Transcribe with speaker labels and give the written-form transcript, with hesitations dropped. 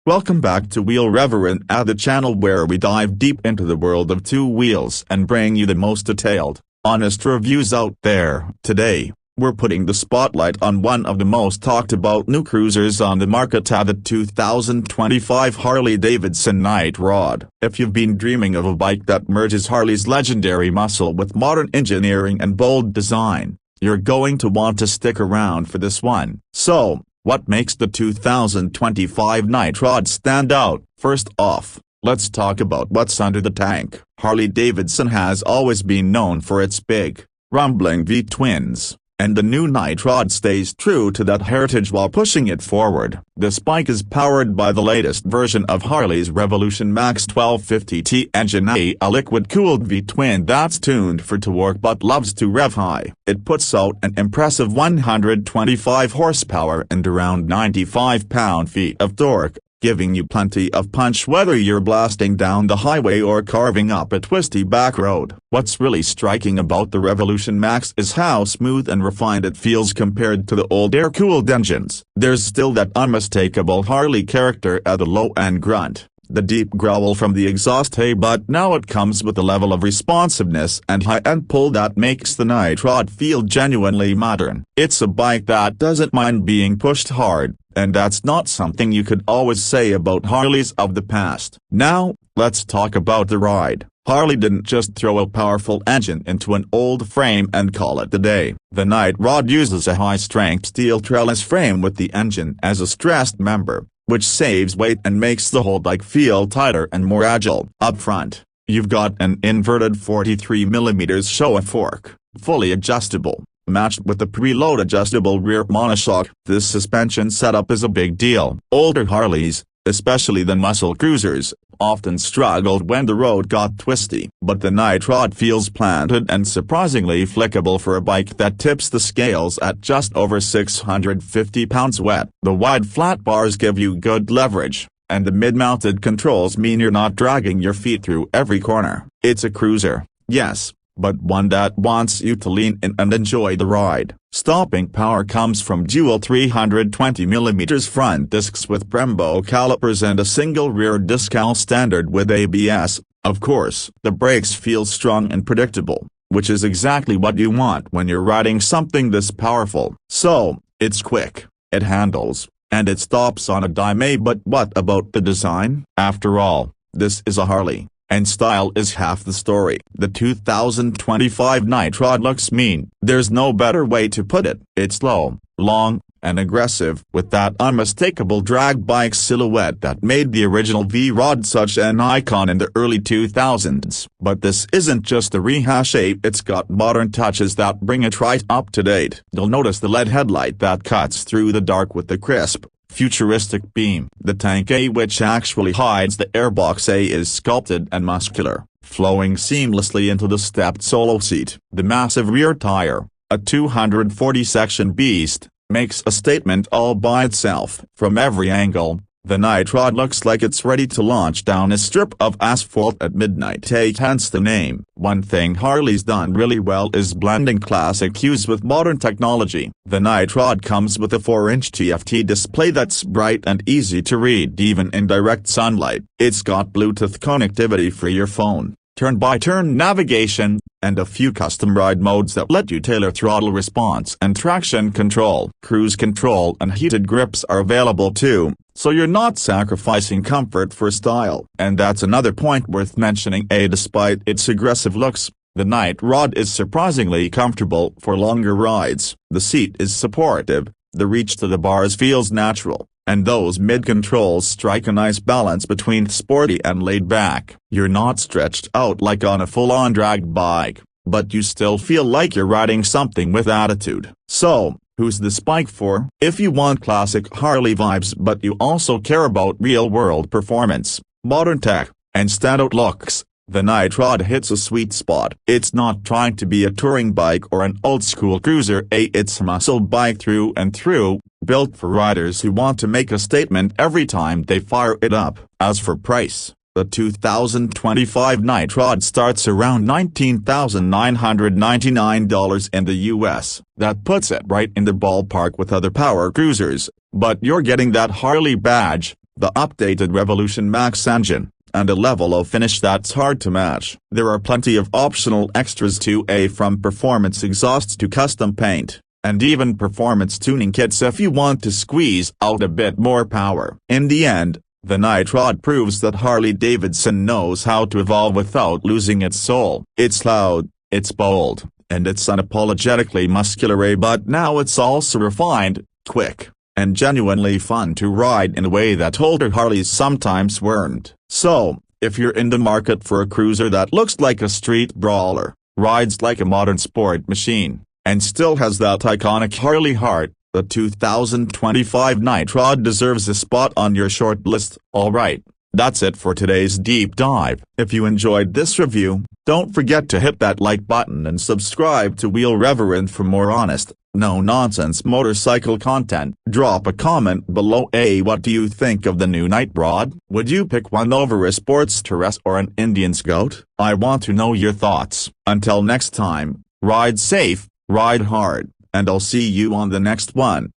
Speaker 1: Welcome back to Wheel Reverend, the channel where we dive deep into the world of two wheels and bring you the most detailed, honest reviews out there. Today, we're putting the spotlight on one of the most talked about new cruisers on the market, the 2025 Harley-Davidson Night Rod. If you've been dreaming of a bike that merges Harley's legendary muscle with modern engineering and bold design, you're going to want to stick around for this one. So, what makes the 2025 Night Rod stand out? First off, let's talk about what's under the tank. Harley-Davidson has always been known for its big, rumbling V-twins, and the new Night Rod stays true to that heritage while pushing it forward. This bike is powered by the latest version of Harley's Revolution Max 1250T engine, a liquid-cooled V-twin that's tuned for torque but loves to rev high. It puts out an impressive 125 horsepower and around 95 pound-feet of torque, giving you plenty of punch whether you're blasting down the highway or carving up a twisty back road. What's really striking about the Revolution Max is how smooth and refined it feels compared to the old air-cooled engines. There's still that unmistakable Harley character at the low-end grunt, the deep growl from the exhaust, but now it comes with a level of responsiveness and high-end pull that makes the Night Rod feel genuinely modern. It's a bike that doesn't mind being pushed hard, and that's not something you could always say about Harleys of the past. Now, let's talk about the ride. Harley didn't just throw a powerful engine into an old frame and call it a day. The Night Rod uses a high-strength steel trellis frame with the engine as a stressed member, which saves weight and makes the whole bike feel tighter and more agile. Up front, you've got an inverted 43mm Showa fork, fully adjustable, matched with a preload adjustable rear monoshock. This suspension setup is a big deal. Older Harleys, especially the muscle cruisers, often struggled when the road got twisty. But the Night Rod feels planted and surprisingly flickable for a bike that tips the scales at just over 650 pounds wet. The wide flat bars give you good leverage, and the mid-mounted controls mean you're not dragging your feet through every corner. It's a cruiser, yes, but one that wants you to lean in and enjoy the ride. Stopping power comes from dual 320mm front discs with Brembo calipers and a single rear disc, standard with ABS. Of course, the brakes feel strong and predictable, which is exactly what you want when you're riding something this powerful. So, it's quick, it handles, and it stops on a dime. But what about the design? After all, this is a Harley, and style is half the story. The 2025 Night Rod looks mean. There's no better way to put it. It's low, long, and aggressive, with that unmistakable drag bike silhouette that made the original V-Rod such an icon in the early 2000s. But this isn't just a rehash, it's got modern touches that bring it right up to date. You'll notice the LED headlight that cuts through the dark with the crisp, futuristic beam. The tank, which actually hides the airbox, is sculpted and muscular, flowing seamlessly into the stepped solo seat. The massive rear tire, a 240-section beast, makes a statement all by itself. From every angle, the Night Rod looks like it's ready to launch down a strip of asphalt at midnight, hence the name. One thing Harley's done really well is blending classic cues with modern technology. The Night Rod comes with a 4-inch TFT display that's bright and easy to read even in direct sunlight. It's got Bluetooth connectivity for your phone, turn-by-turn navigation, and a few custom ride modes that let you tailor throttle response and traction control. Cruise control and heated grips are available too, so you're not sacrificing comfort for style. And that's another point worth mentioning, despite its aggressive looks, the Night Rod is surprisingly comfortable for longer rides. The seat is supportive, the reach to the bars feels natural, and those mid-controls strike a nice balance between sporty and laid-back. You're not stretched out like on a full-on drag bike, but you still feel like you're riding something with attitude. So, who's this bike for? If you want classic Harley vibes but you also care about real-world performance, modern tech, and standout looks, the Night Rod hits a sweet spot. It's not trying to be a touring bike or an old-school cruiser, it's a muscle bike through and through, built for riders who want to make a statement every time they fire it up. As for price, the 2025 Night Rod starts around $19,999 in the US. That puts it right in the ballpark with other power cruisers, but you're getting that Harley badge, the updated Revolution Max engine, and a level of finish that's hard to match. There are plenty of optional extras too, from performance exhausts to custom paint, and even performance tuning kits if you want to squeeze out a bit more power. In the end, the Nitrod proves that Harley-Davidson knows how to evolve without losing its soul. It's loud, it's bold, and it's unapologetically muscular, but now it's also refined, quick, and genuinely fun to ride in a way that older Harleys sometimes weren't. So, if you're in the market for a cruiser that looks like a street brawler, rides like a modern sport machine, and still has that iconic Harley heart, the 2025 Nitrod deserves a spot on your short list. Alright, that's it for today's deep dive. If you enjoyed this review, don't forget to hit that like button and subscribe to Wheel Reverend for more honest, no-nonsense motorcycle content. Drop a comment below. What do you think of the new Nitrod? Would you pick one over a Sportster S or an Indian Scout? I want to know your thoughts. Until next time, ride safe, ride hard, and I'll see you on the next one.